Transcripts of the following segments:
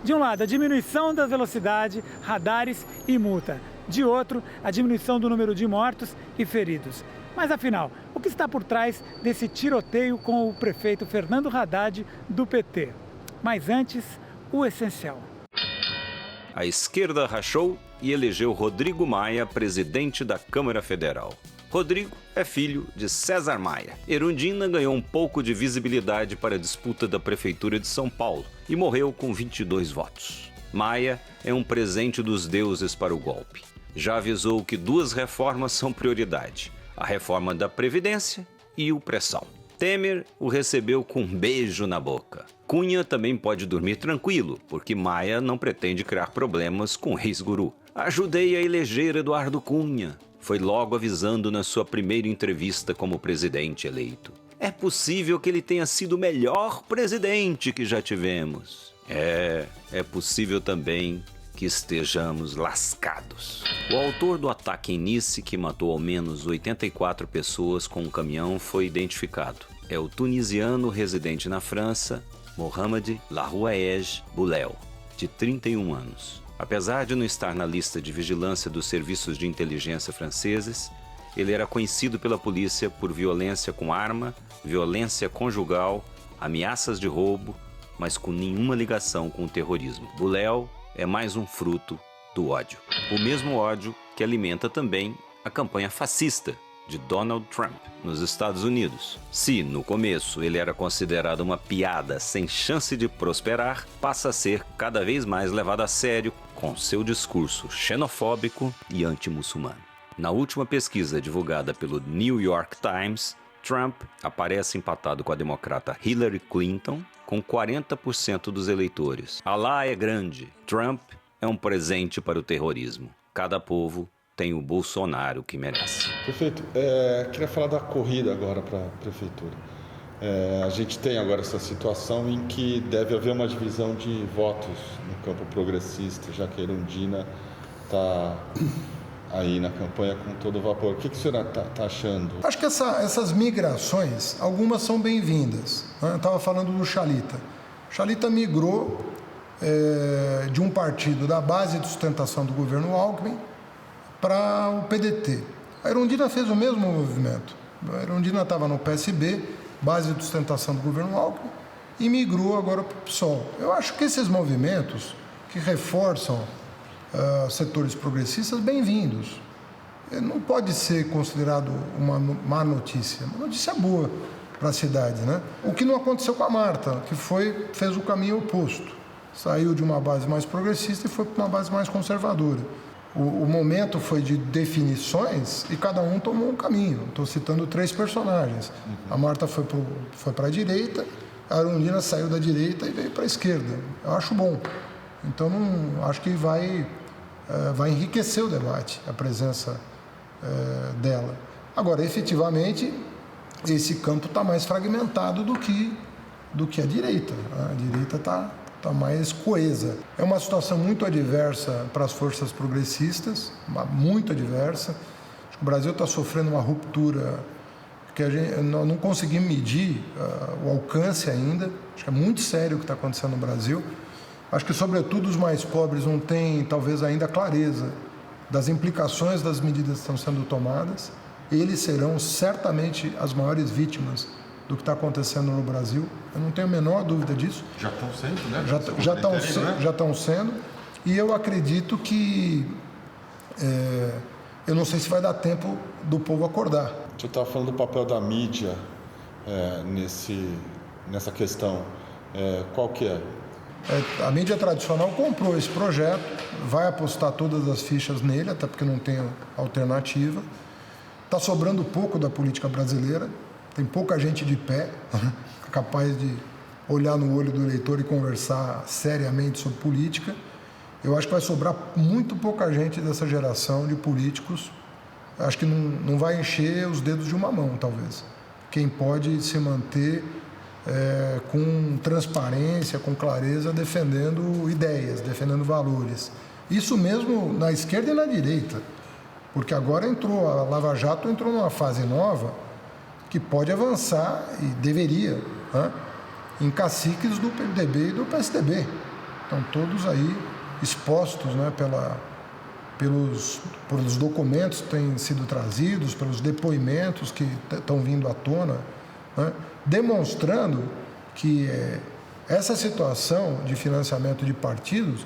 De um lado, a diminuição da velocidade, radares e multa. De outro, a diminuição do número de mortos e feridos. Mas afinal, o que está por trás desse tiroteio com o prefeito Fernando Haddad do PT? Mas antes, o essencial. A esquerda rachou e elegeu Rodrigo Maia presidente da Câmara Federal. Rodrigo é filho de César Maia. Erundina ganhou um pouco de visibilidade para a disputa da Prefeitura de São Paulo e morreu com 22 votos. Maia é um presente dos deuses para o golpe. Já avisou que 2 reformas são prioridade: a reforma da Previdência e o pré-sal. Temer o recebeu com um beijo na boca. Cunha também pode dormir tranquilo, porque Maia não pretende criar problemas com o ex-guru. Ajudei a eleger Eduardo Cunha. Foi logo avisando na sua primeira entrevista como presidente eleito. É possível que ele tenha sido o melhor presidente que já tivemos. É possível também que estejamos lascados. O autor do ataque em Nice, que matou ao menos 84 pessoas com um caminhão, foi identificado. É o tunisiano residente na França, Mohamed Larouaej Boulel, de 31 anos. Apesar de não estar na lista de vigilância dos serviços de inteligência franceses, ele era conhecido pela polícia por violência com arma, violência conjugal, ameaças de roubo, mas com nenhuma ligação com o terrorismo. Boulel é mais um fruto do ódio. O mesmo ódio que alimenta também a campanha fascista de Donald Trump nos Estados Unidos. Se, no começo, ele era considerado uma piada sem chance de prosperar, passa a ser cada vez mais levado a sério com seu discurso xenofóbico e anti-muçulmano. Na última pesquisa divulgada pelo New York Times, Trump aparece empatado com a democrata Hillary Clinton, com 40% dos eleitores. Alá é grande. Trump é um presente para o terrorismo. Cada povo tem o Bolsonaro que merece. Prefeito, queria falar da corrida agora para a prefeitura. A gente tem agora essa situação em que deve haver uma divisão de votos no campo progressista, já que a Erundina está aí na campanha com todo vapor. O que a senhora está achando? Acho que essas migrações, algumas são bem-vindas. Eu estava falando do Chalita. O Chalita migrou de um partido da base de sustentação do governo Alckmin para o PDT. A Erundina fez o mesmo movimento. A Erundina estava no PSB, base de sustentação do governo Alckmin, e migrou agora para o PSOL. Eu acho que esses movimentos que reforçam setores progressistas, bem-vindos. Não pode ser considerado uma má notícia, uma notícia boa para a cidade, né? O que não aconteceu com a Marta, que fez o caminho oposto. Saiu de uma base mais progressista e foi para uma base mais conservadora. O momento foi de definições e cada um tomou um caminho. Estou citando 3 personagens. A Marta foi para a direita, a Erundina saiu da direita e veio para a esquerda. Eu acho bom. Então, acho que vai enriquecer o debate, a presença dela. Agora, efetivamente, esse campo está mais fragmentado do que a direita. A direita está mais coesa. É uma situação muito adversa para as forças progressistas, muito adversa. Acho que o Brasil está sofrendo uma ruptura que nós não conseguimos medir o alcance ainda. Acho que é muito sério o que está acontecendo no Brasil. Acho que, sobretudo, os mais pobres não têm, talvez, ainda clareza das implicações das medidas que estão sendo tomadas. Eles serão certamente as maiores vítimas do que está acontecendo no Brasil. Eu não tenho a menor dúvida disso. Já estão sendo, né? Já estão sendo. E eu acredito que... eu não sei se vai dar tempo do povo acordar. Você estava falando do papel da mídia nessa questão. Qual que é? A mídia tradicional comprou esse projeto, vai apostar todas as fichas nele, até porque não tem alternativa. Está sobrando pouco da política brasileira, tem pouca gente de pé, capaz de olhar no olho do eleitor e conversar seriamente sobre política. Eu acho que vai sobrar muito pouca gente dessa geração de políticos. Acho que não vai encher os dedos de uma mão, talvez. Quem pode se manter com transparência, com clareza, defendendo ideias, defendendo valores. Isso mesmo na esquerda e na direita, porque agora a Lava Jato entrou numa fase nova que pode avançar e deveria, em caciques do PMDB e do PSDB. estão todos aí expostos, né, pelos documentos que têm sido trazidos, pelos depoimentos que estão vindo à tona, né, demonstrando que essa situação de financiamento de partidos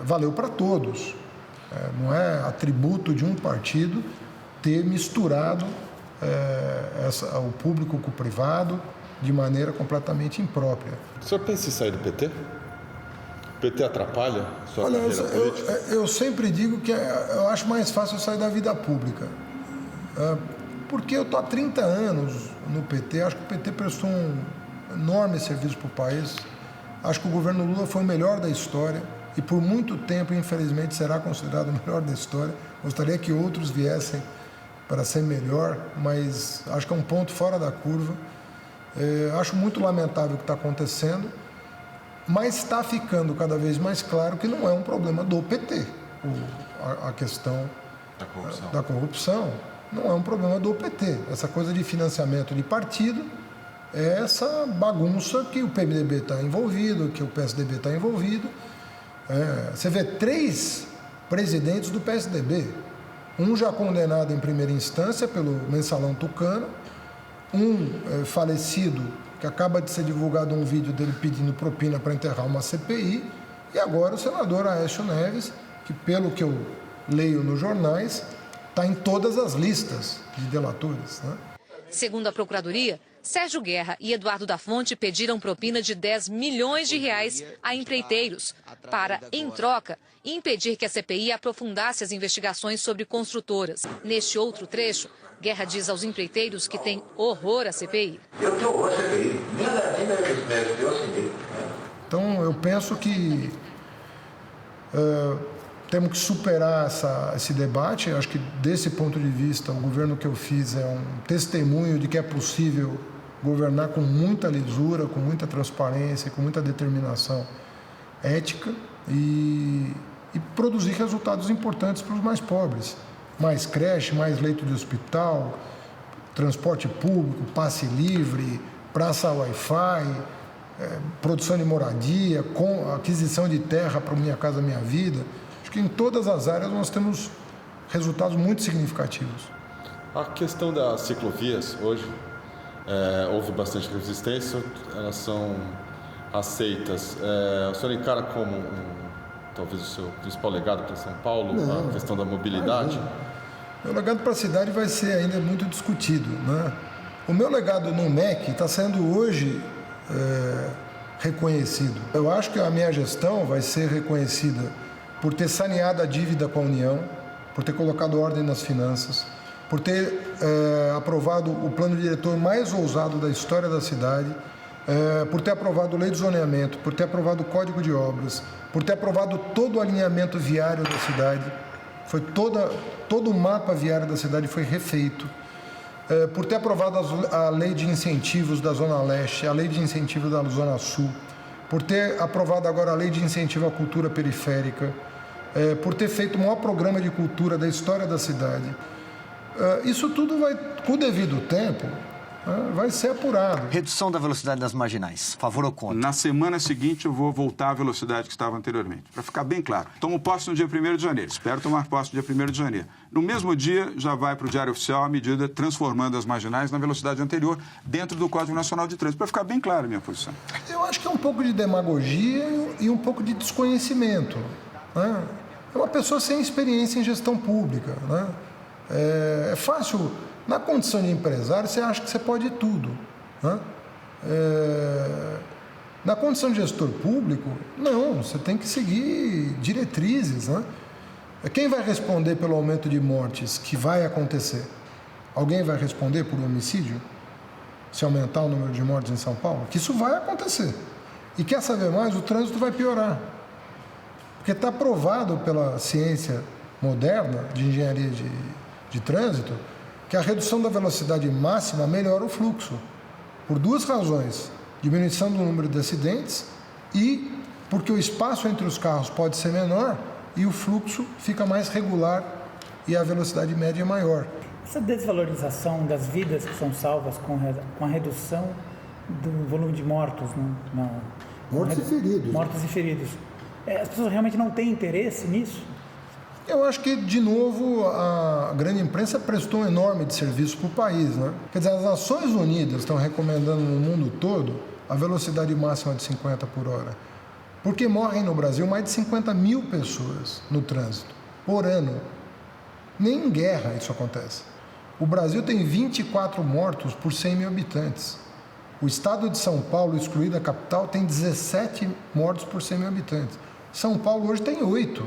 valeu para todos. Não é atributo de um partido ter misturado o público com o privado de maneira completamente imprópria. O senhor pensa em sair do PT? O PT atrapalha a sua carreira política? Eu sempre digo que eu acho mais fácil eu sair da vida pública. Porque eu estou há 30 anos no PT, acho que o PT prestou um enorme serviço para o país. Acho que o governo Lula foi o melhor da história e por muito tempo, infelizmente, será considerado o melhor da história. Gostaria que outros viessem para ser melhor, mas acho que é um ponto fora da curva. Acho muito lamentável o que está acontecendo, mas está ficando cada vez mais claro que não é um problema do PT. A questão da corrupção não é um problema do PT. Essa coisa de financiamento de partido é essa bagunça que o PMDB está envolvido, que o PSDB está envolvido. Você vê 3 presidentes do PSDB, um já condenado em primeira instância pelo mensalão tucano, um falecido, que acaba de ser divulgado um vídeo dele pedindo propina para enterrar uma CPI, e agora o senador Aécio Neves, que pelo que eu leio nos jornais, está em todas as listas de delatores, né? Segundo a Procuradoria, Sérgio Guerra e Eduardo da Fonte pediram propina de R$10 milhões a empreiteiros para, em troca, impedir que a CPI aprofundasse as investigações sobre construtoras. Neste outro trecho, Guerra diz aos empreiteiros que tem horror à CPI. Eu tenho horror à CPI. Então, eu penso que temos que superar esse debate. Acho que, desse ponto de vista, o governo que eu fiz é um testemunho de que é possível governar com muita lisura, com muita transparência, com muita determinação ética e produzir resultados importantes para os mais pobres. Mais creche, mais leito de hospital, transporte público, passe livre, praça Wi-Fi, produção de moradia, aquisição de terra para Minha Casa Minha Vida. Acho que em todas as áreas nós temos resultados muito significativos. A questão das ciclovias, hoje, houve bastante resistência, elas são aceitas. O senhor encara como talvez o seu principal legado para São Paulo, a questão da mobilidade? Meu legado para a cidade vai ser ainda muito discutido, né? O meu legado no MEC está sendo hoje reconhecido. Eu acho que a minha gestão vai ser reconhecida por ter saneado a dívida com a União, por ter colocado ordem nas finanças, por ter aprovado o plano diretor mais ousado da história da cidade, por ter aprovado lei de zoneamento, por ter aprovado o Código de Obras, por ter aprovado todo o alinhamento viário da cidade. Todo o mapa viário da cidade foi refeito, por ter aprovado a lei de incentivos da Zona Leste, a lei de incentivo da Zona Sul, por ter aprovado agora a lei de incentivo à cultura periférica, por ter feito o maior programa de cultura da história da cidade. Isso tudo vai, com o devido tempo, vai ser apurado. Redução da velocidade das marginais, favor ou contra? Na semana seguinte eu vou voltar à velocidade que estava anteriormente, para ficar bem claro. Tomo posse no dia 1º de janeiro, espero tomar posse no dia 1º de janeiro. No mesmo dia já vai para o Diário Oficial a medida transformando as marginais na velocidade anterior dentro do Código Nacional de Trânsito, para ficar bem clara a minha posição. Eu acho que é um pouco de demagogia e um pouco de desconhecimento, né? É uma pessoa sem experiência em gestão pública, né? É fácil. Na condição de empresário, você acha que você pode tudo, né? Na condição de gestor público, não, você tem que seguir diretrizes, né? Quem vai responder pelo aumento de mortes que vai acontecer? Alguém vai responder por homicídio? Se aumentar o número de mortes em São Paulo? Que isso vai acontecer. E quer saber mais? O trânsito vai piorar. Porque está provado pela ciência moderna de engenharia de trânsito que a redução da velocidade máxima melhora o fluxo, por 2 razões: diminuição do número de acidentes e porque o espaço entre os carros pode ser menor e o fluxo fica mais regular e a velocidade média é maior. Essa desvalorização das vidas que são salvas com a redução do volume de mortos Mortos e feridos. Mortos e feridos. As pessoas realmente não têm interesse nisso? Eu acho que, de novo, a grande imprensa prestou um enorme serviço para o país, né? Quer dizer, as Nações Unidas estão recomendando no mundo todo a velocidade máxima de 50 por hora. Porque morrem no Brasil mais de 50 mil pessoas no trânsito por ano. Nem em guerra isso acontece. O Brasil tem 24 mortos por 100 mil habitantes. O estado de São Paulo, excluída a capital, tem 17 mortos por 100 mil habitantes. São Paulo hoje tem 8.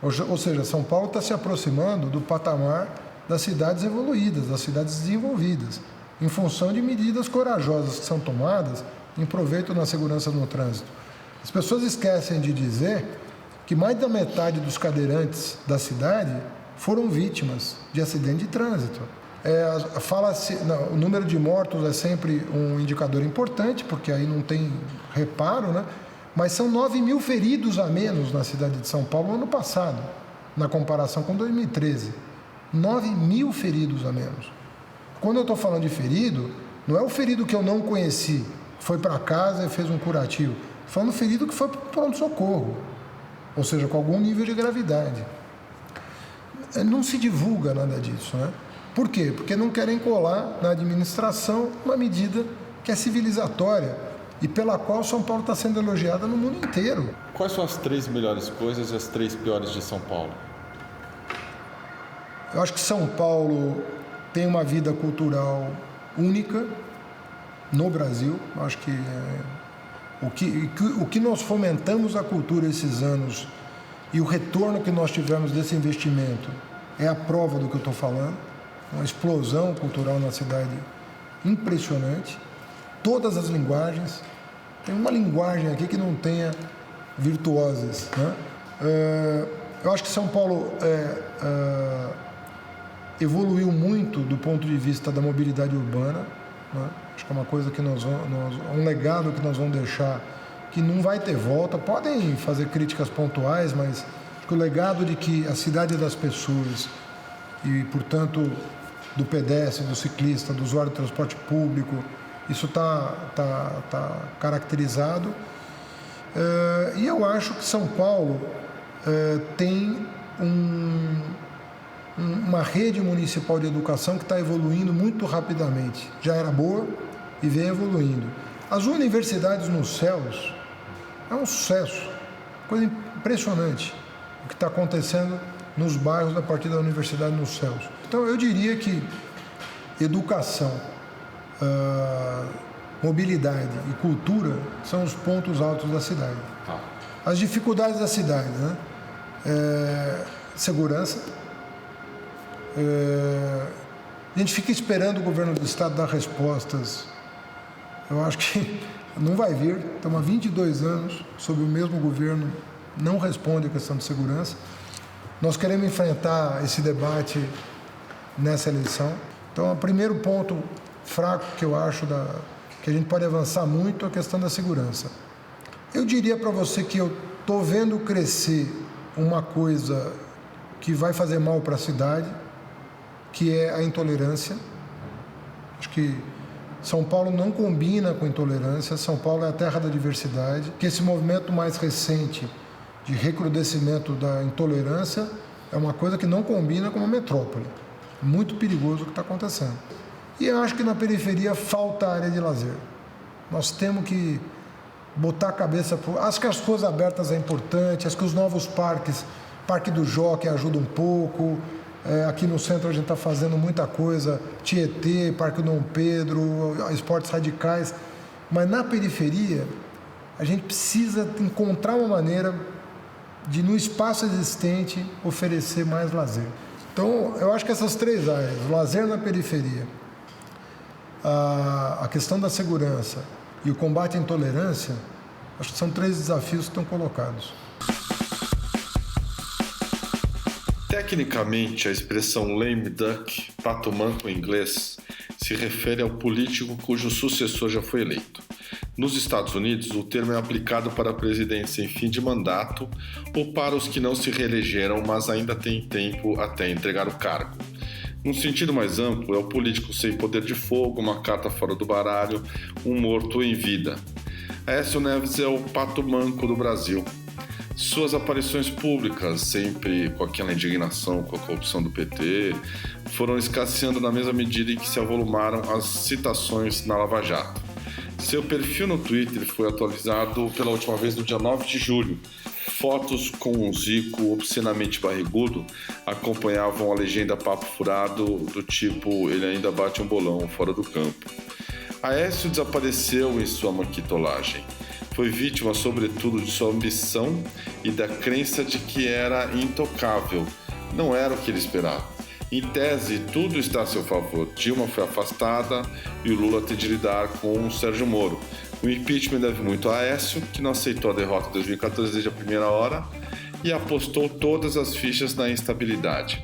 Ou seja, São Paulo está se aproximando do patamar das cidades evoluídas, das cidades desenvolvidas, em função de medidas corajosas que são tomadas em proveito na segurança no trânsito. As pessoas esquecem de dizer que mais da metade dos cadeirantes da cidade foram vítimas de acidente de trânsito. Fala-se, o número de mortos é sempre um indicador importante, porque aí não tem reparo, né? Mas são 9 mil feridos a menos na cidade de São Paulo no ano passado, na comparação com 2013. 9 mil feridos a menos. Quando eu estou falando de ferido, não é o ferido que eu não conheci, foi para casa e fez um curativo. Estou falando do ferido que foi para o pronto-socorro, ou seja, com algum nível de gravidade. Não se divulga nada disso, né? Por quê? Porque não querem colar na administração uma medida que é civilizatória, e pela qual São Paulo está sendo elogiada no mundo inteiro. Quais são as 3 melhores coisas e as 3 piores de São Paulo? Eu acho que São Paulo tem uma vida cultural única no Brasil. Eu acho que o que nós fomentamos a cultura esses anos e o retorno que nós tivemos desse investimento é a prova do que eu estou falando. Uma explosão cultural na cidade impressionante. Todas as linguagens. Tem uma linguagem aqui que não tenha virtuosas, né? Eu acho que São Paulo evoluiu muito do ponto de vista da mobilidade urbana, né? Acho que é uma coisa que um legado que nós vamos deixar que não vai ter volta. Podem fazer críticas pontuais, mas acho que o legado de que a cidade é das pessoas e, portanto, do pedestre, do ciclista, do usuário de transporte público, isso está caracterizado. E eu acho que São Paulo tem uma rede municipal de educação que está evoluindo muito rapidamente. Já era boa e vem evoluindo. As universidades nos céus é um sucesso, coisa impressionante o que está acontecendo nos bairros a partir da universidade nos céus. Então eu diria que educação, mobilidade e cultura são os pontos altos da cidade. As dificuldades da cidade, né? Segurança. A gente fica esperando o governo do estado dar respostas. Eu acho que não vai vir. Estamos há 22 anos sob o mesmo governo, não responde a questão de segurança. Nós queremos enfrentar esse debate nessa eleição. Então, o primeiro ponto fraco que eu acho que a gente pode avançar muito é a questão da segurança. Eu diria para você que eu estou vendo crescer uma coisa que vai fazer mal para a cidade, que é a intolerância. Acho que São Paulo não combina com intolerância, São Paulo é a terra da diversidade, que esse movimento mais recente de recrudescimento da intolerância é uma coisa que não combina com uma metrópole. É muito perigoso o que está acontecendo. E eu acho que na periferia falta área de lazer. Nós temos que botar a cabeça... Acho que as ruas abertas é importante, acho que os novos parques, Parque do Jockey ajuda um pouco. Aqui no centro a gente está fazendo muita coisa, Tietê, Parque Dom Pedro, esportes radicais. Mas na periferia, a gente precisa encontrar uma maneira de, no espaço existente, oferecer mais lazer. Então, eu acho que essas 3 áreas, o lazer na periferia, a questão da segurança e o combate à intolerância, acho que são 3 desafios que estão colocados. Tecnicamente, a expressão lame duck, pato manco em inglês, se refere ao político cujo sucessor já foi eleito. Nos Estados Unidos, o termo é aplicado para a presidência em fim de mandato ou para os que não se reelegeram, mas ainda têm tempo até entregar o cargo. Num sentido mais amplo, é o político sem poder de fogo, uma carta fora do baralho, um morto em vida. Aécio Neves é o pato manco do Brasil. Suas aparições públicas, sempre com aquela indignação com a corrupção do PT, foram escasseando na mesma medida em que se avolumaram as citações na Lava Jato. Seu perfil no Twitter foi atualizado pela última vez no dia 9 de julho. Fotos com um Zico obscenamente barrigudo acompanhavam a legenda papo furado do tipo "ele ainda bate um bolão fora do campo". Aécio desapareceu em sua maquitolagem. Foi vítima, sobretudo, de sua ambição e da crença de que era intocável. Não era o que ele esperava. Em tese, tudo está a seu favor. Dilma foi afastada e o Lula tem de lidar com o Sérgio Moro. O impeachment deve muito a Aécio, que não aceitou a derrota de 2014 desde a primeira hora e apostou todas as fichas na instabilidade.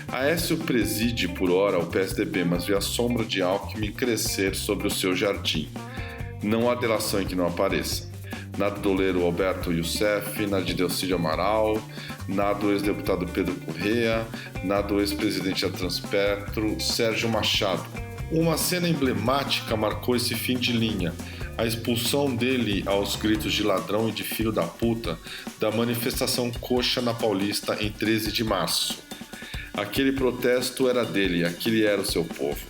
Aécio preside por hora o PSDB, mas vê a sombra de Alckmin crescer sobre o seu jardim. Não há delação em que não apareça. Nada do oleiro Alberto Youssef, nada de Delcídio Amaral, nada do ex-deputado Pedro Corrêa, nada do ex-presidente da Transpetro, Sérgio Machado. Uma cena emblemática marcou esse fim de linha: a expulsão dele aos gritos de ladrão e de filho da puta da manifestação coxa na Paulista em 13 de março. Aquele protesto era dele, aquele era o seu povo.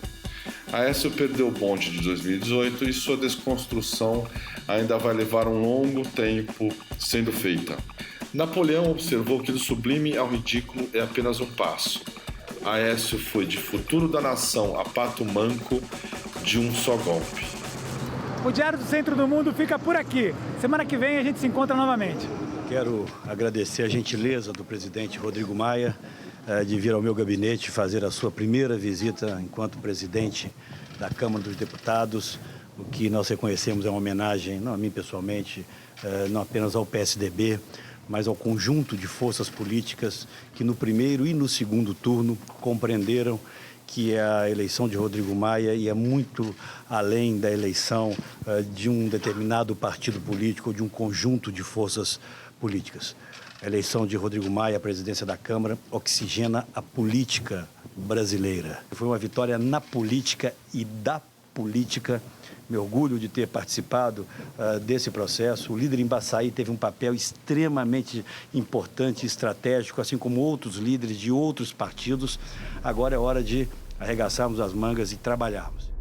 Aécio perdeu o bonde de 2018 e sua desconstrução ainda vai levar um longo tempo sendo feita. Napoleão observou que do sublime ao ridículo é apenas um passo. Aécio foi de futuro da nação a pato manco de um só golpe. O Diário do Centro do Mundo fica por aqui. Semana que vem a gente se encontra novamente. Quero agradecer a gentileza do presidente Rodrigo Maia de vir ao meu gabinete fazer a sua primeira visita enquanto presidente da Câmara dos Deputados. O que nós reconhecemos é uma homenagem, não a mim pessoalmente, não apenas ao PSDB, mas ao conjunto de forças políticas que no primeiro e no segundo turno compreenderam que a eleição de Rodrigo Maia ia muito além da eleição de um determinado partido político ou de um conjunto de forças políticas. A eleição de Rodrigo Maia à presidência da Câmara oxigena a política brasileira. Foi uma vitória na política e da política. Me orgulho de ter participado desse processo. O líder Embaçaí teve um papel extremamente importante e estratégico, assim como outros líderes de outros partidos. Agora é hora de arregaçarmos as mangas e trabalharmos.